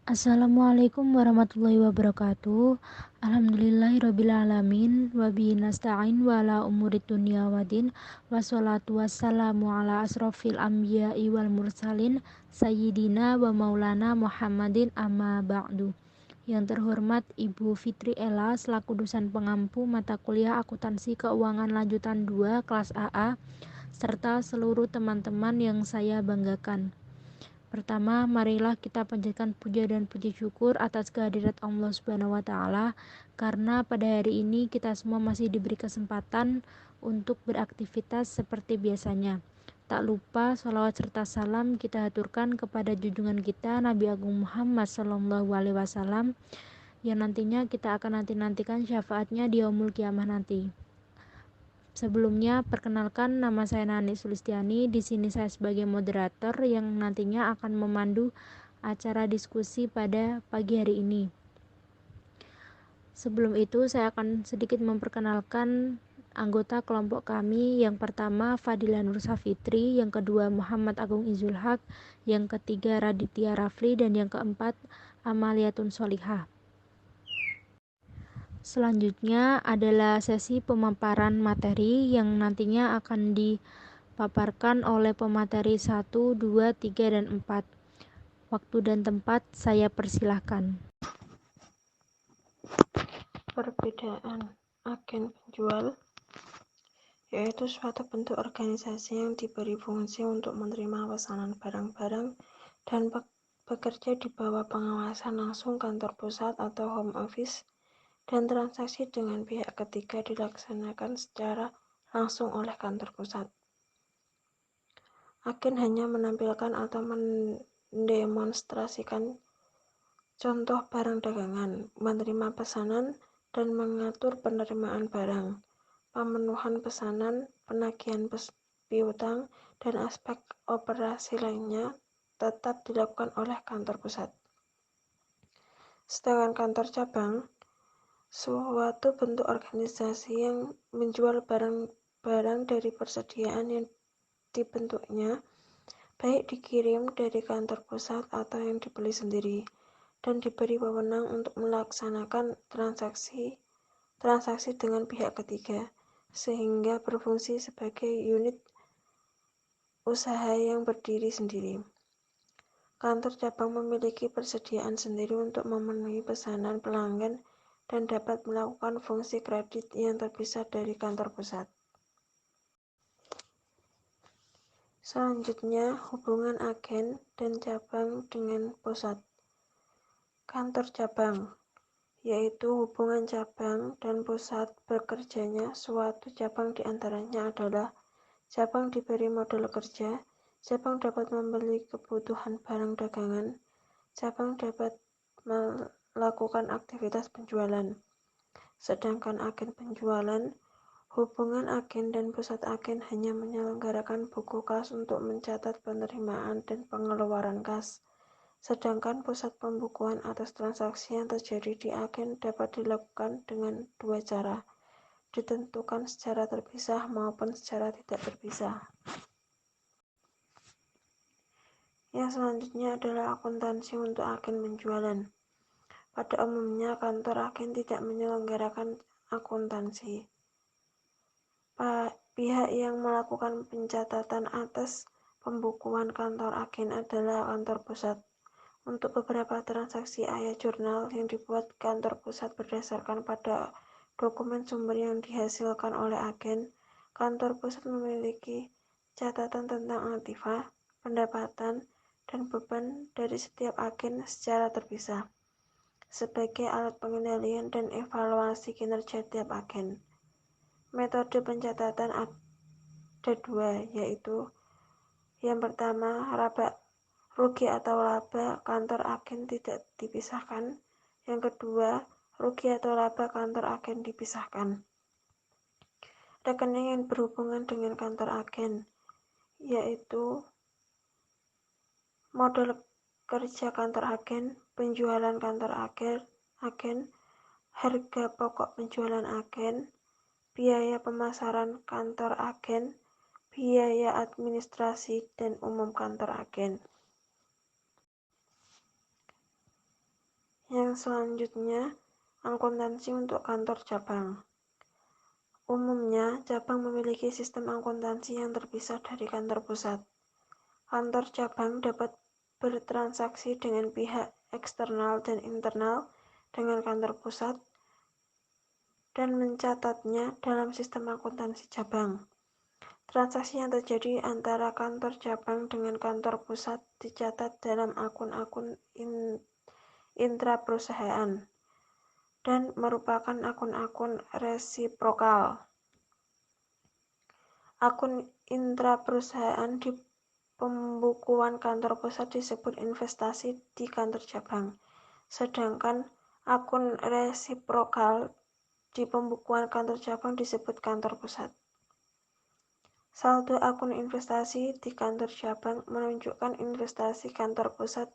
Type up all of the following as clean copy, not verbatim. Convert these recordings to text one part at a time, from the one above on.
Assalamualaikum warahmatullahi wabarakatuh. Alhamdulillahirrabbilalamin. Wabihi nasta'in wa ala umurid dunya wadin. Wassalatu wassalamu ala asrofil anbiya'i wal mursalin Sayyidina wa maulana Muhammadin amma ba'du. Yang terhormat Ibu Fitri Ella selaku dosen pengampu mata kuliah akuntansi keuangan lanjutan 2 kelas AA serta seluruh teman-teman yang saya banggakan. Pertama, marilah kita panjatkan puja dan puji syukur atas kehadirat Allah Subhanahu wa taala karena pada hari ini kita semua masih diberi kesempatan untuk beraktivitas seperti biasanya. Tak lupa sholawat serta salam kita haturkan kepada junjungan kita Nabi Agung Muhammad SAW yang nantinya kita akan nantikan syafaatnya di yaumul kiamah nanti. Sebelumnya, perkenalkan nama saya Nani Sulistiani. Di sini saya sebagai moderator yang nantinya akan memandu acara diskusi pada pagi hari ini. Sebelum itu, saya akan sedikit memperkenalkan anggota kelompok kami. Yang pertama, Fadila Nur Safitri, yang kedua, Muhammad Agung Izul Haq, yang ketiga, Raditya Rafli, dan yang keempat, Amaliatun Solihah. Selanjutnya adalah sesi pemaparan materi yang nantinya akan dipaparkan oleh pemateri 1, 2, 3, dan 4. Waktu dan tempat saya persilahkan. Perbedaan agen penjual yaitu suatu bentuk organisasi yang diberi fungsi untuk menerima pesanan barang-barang dan bekerja di bawah pengawasan langsung kantor pusat atau home office, dan transaksi dengan pihak ketiga dilaksanakan secara langsung oleh kantor pusat. Agen hanya menampilkan atau mendemonstrasikan contoh barang dagangan, menerima pesanan, dan mengatur penerimaan barang, pemenuhan pesanan, penagihan piutang, dan aspek operasi lainnya tetap dilakukan oleh kantor pusat. Sedangkan kantor cabang, suatu bentuk organisasi yang menjual barang-barang dari persediaan yang dibentuknya, baik dikirim dari kantor pusat atau yang dibeli sendiri, dan diberi wewenang untuk melaksanakan transaksi dengan pihak ketiga, sehingga berfungsi sebagai unit usaha yang berdiri sendiri. Kantor cabang memiliki persediaan sendiri untuk memenuhi pesanan pelanggan dan dapat melakukan fungsi kredit yang terpisah dari kantor pusat. Selanjutnya, hubungan agen dan cabang dengan pusat. Kantor cabang, yaitu hubungan cabang dan pusat bekerjanya. Suatu cabang diantaranya adalah cabang diberi modal kerja, cabang dapat membeli kebutuhan barang dagangan, cabang dapat melakukan aktivitas penjualan. Sedangkan agen penjualan, hubungan agen dan pusat agen hanya menyelenggarakan buku kas untuk mencatat penerimaan dan pengeluaran kas. Sedangkan pusat pembukuan atas transaksi yang terjadi di agen dapat dilakukan dengan dua cara, ditentukan secara terpisah maupun secara tidak terpisah. Yang selanjutnya adalah akuntansi untuk agen penjualan. Pada umumnya, kantor agen tidak menyelenggarakan akuntansi. Pihak yang melakukan pencatatan atas pembukuan kantor agen adalah kantor pusat. Untuk beberapa transaksi ayat jurnal yang dibuat kantor pusat berdasarkan pada dokumen sumber yang dihasilkan oleh agen, kantor pusat memiliki catatan tentang aktiva, pendapatan, dan beban dari setiap agen secara terpisah, sebagai alat pengendalian dan evaluasi kinerja tiap agen. Metode pencatatan ada dua, yaitu yang pertama, rugi atau laba kantor agen tidak dipisahkan. Yang kedua, rugi atau laba kantor agen dipisahkan. Rekening yang berhubungan dengan kantor agen, yaitu modal kerja kantor agen, penjualan kantor agen, harga pokok penjualan agen, biaya pemasaran kantor agen, biaya administrasi dan umum kantor agen. Yang selanjutnya, akuntansi untuk kantor cabang. Umumnya, cabang memiliki sistem akuntansi yang terpisah dari kantor pusat. Kantor cabang dapat bertransaksi dengan pihak eksternal dan internal dengan kantor pusat dan mencatatnya dalam sistem akuntansi cabang. Transaksi yang terjadi antara kantor cabang dengan kantor pusat dicatat dalam akun-akun intraperusahaan dan merupakan akun-akun resiprokal. Akun intraperusahaan di pembukuan kantor pusat disebut investasi di kantor cabang, sedangkan akun resiprokal di pembukuan kantor cabang disebut kantor pusat. Saldo akun investasi di kantor cabang menunjukkan investasi kantor pusat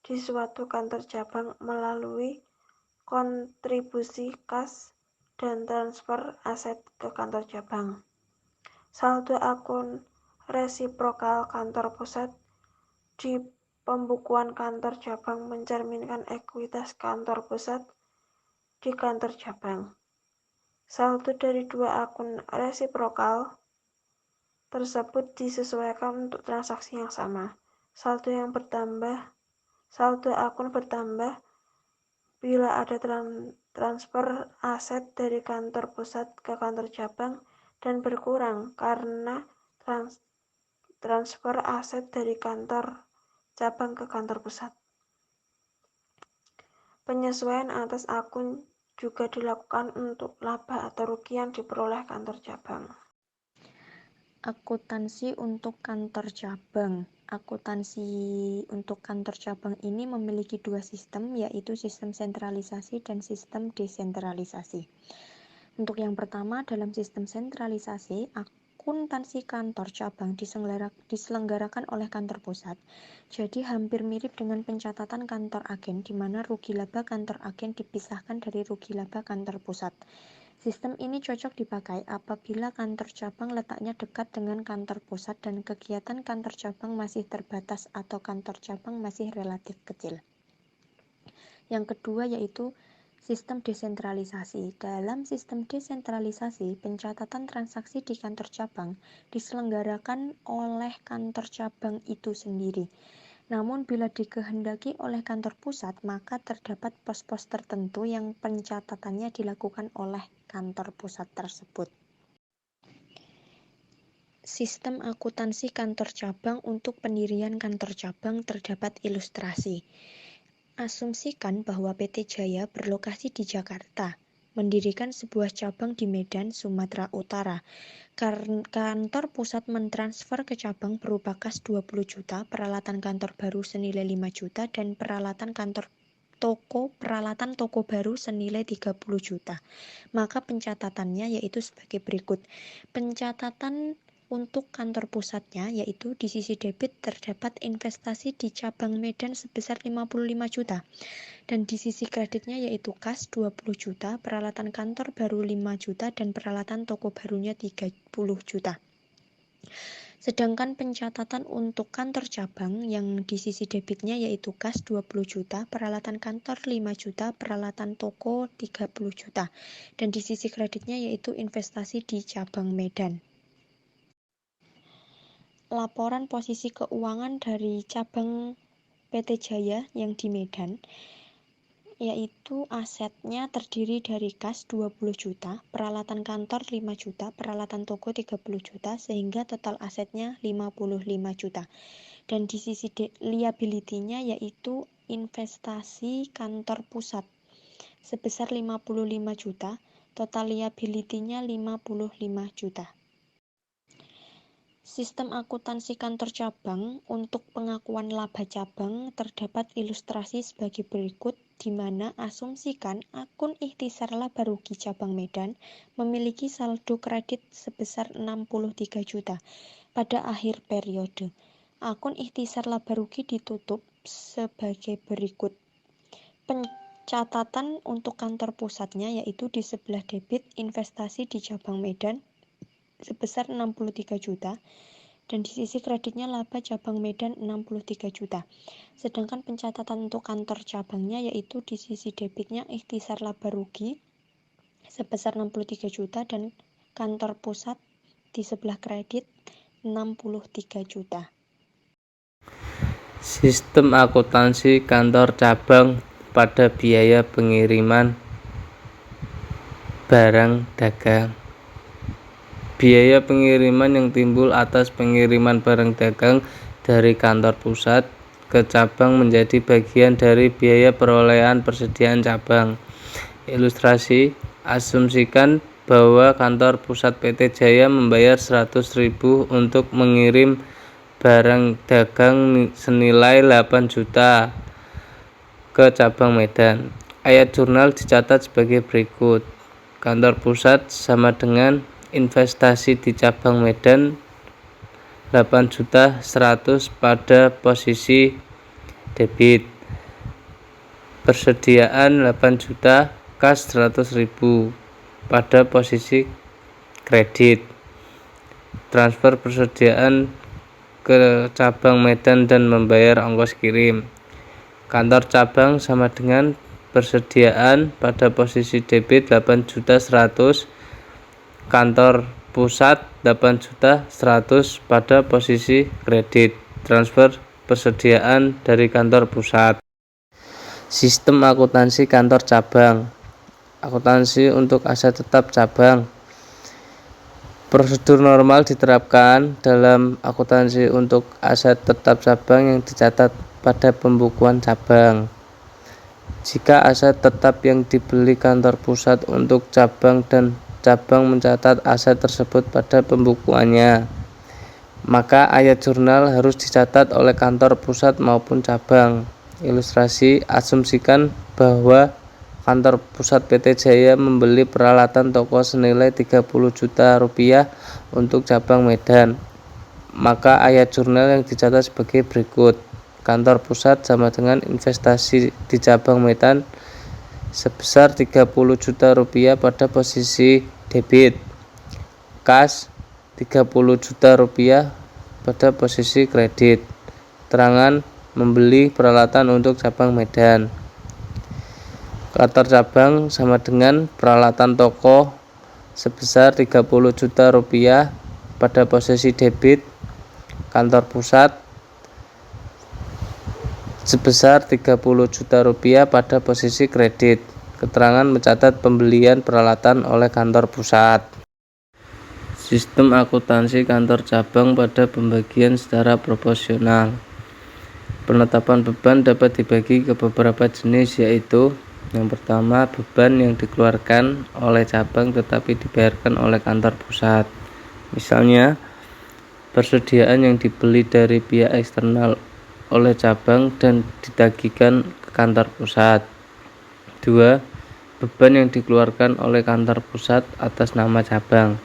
di suatu kantor cabang melalui kontribusi kas dan transfer aset ke kantor cabang. Saldo akun resiprokal kantor pusat di pembukuan kantor cabang mencerminkan ekuitas kantor pusat di kantor cabang. Saldo dari dua akun resiprokal tersebut disesuaikan untuk transaksi yang sama. Saldo akun bertambah bila ada transfer aset dari kantor pusat ke kantor cabang dan berkurang karena transfer aset dari kantor cabang ke kantor pusat. Penyesuaian atas akun juga dilakukan untuk laba atau rugi yang diperoleh kantor cabang. Akuntansi untuk kantor cabang. Akuntansi untuk kantor cabang ini memiliki dua sistem, yaitu sistem sentralisasi dan sistem desentralisasi. Untuk yang pertama, dalam sistem sentralisasi, akuntansi kantor cabang diselenggarakan oleh kantor pusat. Jadi hampir mirip dengan pencatatan kantor agen, di mana rugi laba kantor agen dipisahkan dari rugi laba kantor pusat. Sistem ini cocok dipakai apabila kantor cabang letaknya dekat dengan kantor pusat dan kegiatan kantor cabang masih terbatas atau kantor cabang masih relatif kecil. Yang kedua yaitu sistem desentralisasi. Dalam sistem desentralisasi, pencatatan transaksi di kantor cabang diselenggarakan oleh kantor cabang itu sendiri. Namun bila dikehendaki oleh kantor pusat, maka terdapat pos-pos tertentu yang pencatatannya dilakukan oleh kantor pusat tersebut. Sistem akuntansi kantor cabang untuk pendirian kantor cabang terdapat ilustrasi. Asumsikan bahwa PT Jaya berlokasi di Jakarta, mendirikan sebuah cabang di Medan, Sumatera Utara. Kantor pusat mentransfer ke cabang berupa kas 20 juta, peralatan kantor baru senilai 5 juta, dan peralatan toko baru senilai 30 juta. Maka pencatatannya yaitu sebagai berikut. Pencatatan untuk kantor pusatnya yaitu di sisi debit terdapat investasi di cabang Medan sebesar 55 juta. Dan di sisi kreditnya yaitu kas 20 juta, peralatan kantor baru 5 juta, dan peralatan toko barunya 30 juta. Sedangkan pencatatan untuk kantor cabang yang di sisi debitnya yaitu kas 20 juta, peralatan kantor 5 juta, peralatan toko 30 juta. Dan di sisi kreditnya yaitu investasi di cabang Medan. Laporan posisi keuangan dari cabang PT Jaya yang di Medan yaitu asetnya terdiri dari kas 20 juta, peralatan kantor 5 juta, peralatan toko 30 juta, sehingga total asetnya 55 juta. Dan di sisi liability-nya yaitu investasi kantor pusat sebesar 55 juta, total liability-nya 55 juta. Sistem akuntansi kantor cabang untuk pengakuan laba cabang terdapat ilustrasi sebagai berikut, di mana asumsikan akun ikhtisar laba rugi cabang Medan memiliki saldo kredit sebesar 63 juta pada akhir periode. Akun ikhtisar laba rugi ditutup sebagai berikut. Pencatatan untuk kantor pusatnya yaitu di sebelah debit investasi di cabang Medan sebesar 63 juta dan di sisi kreditnya laba cabang Medan 63 juta. Sedangkan pencatatan untuk kantor cabangnya yaitu di sisi debitnya ikhtisar laba rugi sebesar 63 juta dan kantor pusat di sebelah kredit 63 juta. Sistem akuntansi kantor cabang pada biaya pengiriman barang dagang. Biaya pengiriman yang timbul atas pengiriman barang dagang dari kantor pusat ke cabang menjadi bagian dari biaya perolehan persediaan cabang. Ilustrasi, asumsikan bahwa kantor pusat PT Jaya membayar 100.000 untuk mengirim barang dagang senilai 8 juta ke cabang Medan. Ayat jurnal dicatat sebagai berikut. Kantor pusat sama dengan investasi di cabang Medan 8.100.000 pada posisi debit. Persediaan 8 juta, kas 100.000 pada posisi kredit. Transfer persediaan ke cabang Medan dan membayar ongkos kirim. Kantor cabang sama dengan persediaan pada posisi debit 8.100.000, kantor pusat 8.100.000 pada posisi kredit. Transfer persediaan dari kantor pusat. Sistem akuntansi kantor cabang. Akuntansi untuk aset tetap cabang. Prosedur normal diterapkan dalam akuntansi untuk aset tetap cabang yang dicatat pada pembukuan cabang. Jika aset tetap yang dibeli kantor pusat untuk cabang dan cabang mencatat aset tersebut pada pembukuannya, maka ayat jurnal harus dicatat oleh kantor pusat maupun cabang. Ilustrasi, asumsikan bahwa kantor pusat PT Jaya membeli peralatan toko senilai 30 juta rupiah untuk cabang Medan. Maka ayat jurnal yang dicatat sebagai berikut. Kantor pusat sama dengan investasi di cabang Medan sebesar 30 juta rupiah pada posisi debit. Kas 30 juta rupiah pada posisi kredit. Keterangan membeli peralatan untuk cabang Medan. Kantor cabang sama dengan peralatan toko sebesar 30 juta rupiah pada posisi debit. Kantor pusat sebesar 30 juta rupiah pada posisi kredit. Keterangan mencatat pembelian peralatan oleh kantor pusat. Sistem akuntansi kantor cabang pada pembagian secara proporsional. Penetapan beban dapat dibagi ke beberapa jenis, yaitu yang pertama, beban yang dikeluarkan oleh cabang tetapi dibayarkan oleh kantor pusat. Misalnya, persediaan yang dibeli dari pihak eksternal oleh cabang dan ditagihkan ke kantor pusat. 2. Beban yang dikeluarkan oleh kantor pusat atas nama cabang.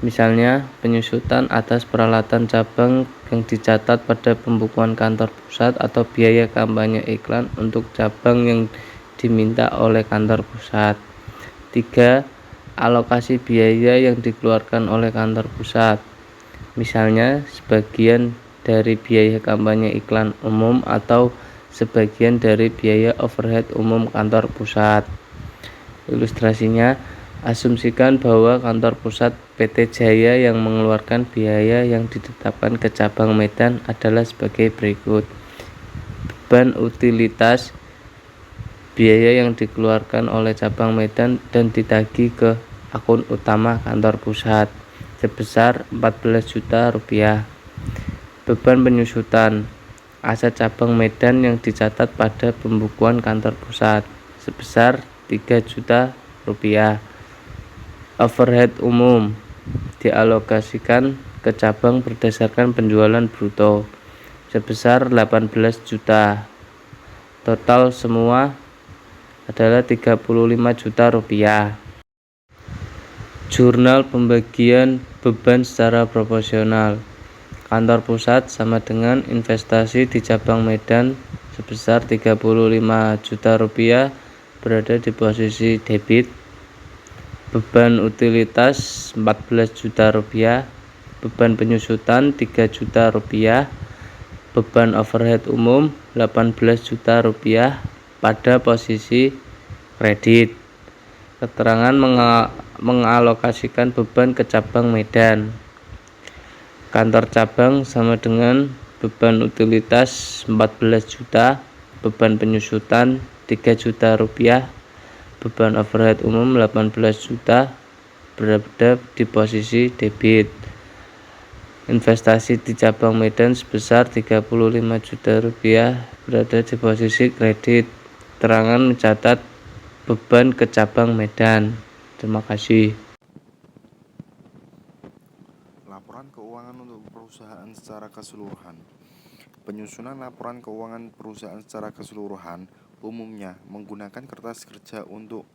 Misalnya, penyusutan atas peralatan cabang yang dicatat pada pembukuan kantor pusat atau biaya kampanye iklan untuk cabang yang diminta oleh kantor pusat. 3. Alokasi biaya yang dikeluarkan oleh kantor pusat. Misalnya, sebagian dari biaya kampanye iklan umum atau sebagian dari biaya overhead umum kantor pusat. Ilustrasinya, asumsikan bahwa kantor pusat PT Jaya yang mengeluarkan biaya yang ditetapkan ke cabang Medan adalah sebagai berikut. Beban utilitas, biaya yang dikeluarkan oleh cabang Medan dan ditagih ke akun utama kantor pusat sebesar 14 juta rupiah. Beban penyusutan, aset cabang Medan yang dicatat pada pembukuan kantor pusat sebesar 3 juta rupiah. Overhead umum dialokasikan ke cabang berdasarkan penjualan bruto sebesar 18 juta. Total semua adalah 35 juta rupiah. Jurnal pembagian beban secara proporsional. Kantor pusat sama dengan investasi di cabang Medan sebesar 35 juta rupiah berada di posisi debit. Beban utilitas 14 juta rupiah. beban penyusutan 3 juta rupiah, beban overhead umum 18 juta rupiah pada posisi kredit. Keterangan mengalokasikan beban ke cabang Medan. Kantor cabang sama dengan beban utilitas 14 juta, beban penyusutan 3 juta rupiah, beban overhead umum 18 juta berada di posisi debit. Investasi di cabang Medan sebesar 35 juta rupiah berada di posisi kredit. Keterangan mencatat beban ke cabang Medan. Terima kasih. Laporan keuangan untuk perusahaan secara keseluruhan. Penyusunan laporan keuangan perusahaan secara keseluruhan umumnya menggunakan kertas kerja untuk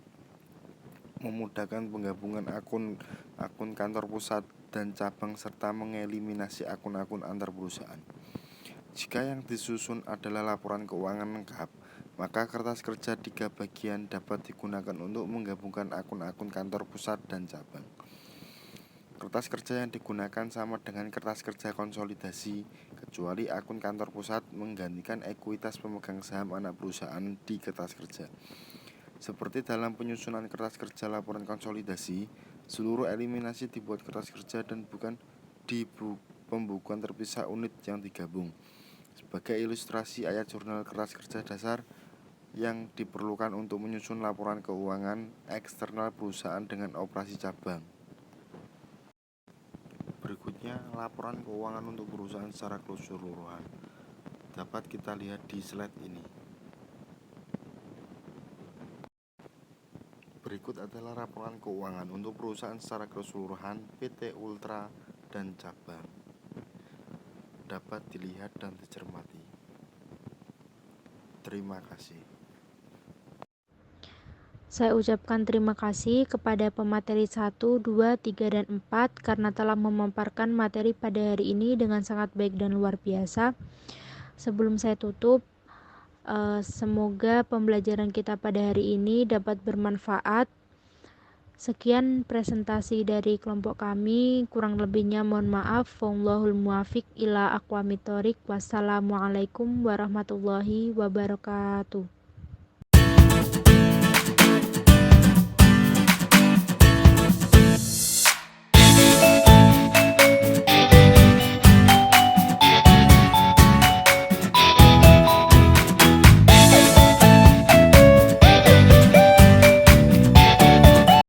memudahkan penggabungan akun kantor pusat dan cabang serta mengeliminasi akun-akun antar perusahaan. Jika yang disusun adalah laporan keuangan lengkap, maka kertas kerja 3 bagian dapat digunakan untuk menggabungkan akun-akun kantor pusat dan cabang. Kertas kerja yang digunakan sama dengan kertas kerja konsolidasi, kecuali akun kantor pusat menggantikan ekuitas pemegang saham anak perusahaan di kertas kerja. Seperti dalam penyusunan kertas kerja laporan konsolidasi, seluruh eliminasi dibuat kertas kerja dan bukan di pembukuan terpisah unit yang digabung. Sebagai ilustrasi ayat jurnal kertas kerja dasar yang diperlukan untuk menyusun laporan keuangan eksternal perusahaan dengan operasi cabang. Berikutnya, laporan keuangan untuk perusahaan secara keseluruhan. Dapat kita lihat di slide ini. Berikut adalah laporan keuangan untuk perusahaan secara keseluruhan PT Ultra dan cabang. Dapat dilihat dan dicermati. Terima kasih. Saya ucapkan terima kasih kepada pemateri 1, 2, 3, dan 4 karena telah memaparkan materi pada hari ini dengan sangat baik dan luar biasa. Sebelum saya tutup, semoga pembelajaran kita pada hari ini dapat bermanfaat. Sekian presentasi dari kelompok kami, kurang lebihnya mohon maaf. Wallahul muwaffiq ila aqwamit thoriq. Wassalamualaikum warahmatullahi wabarakatuh.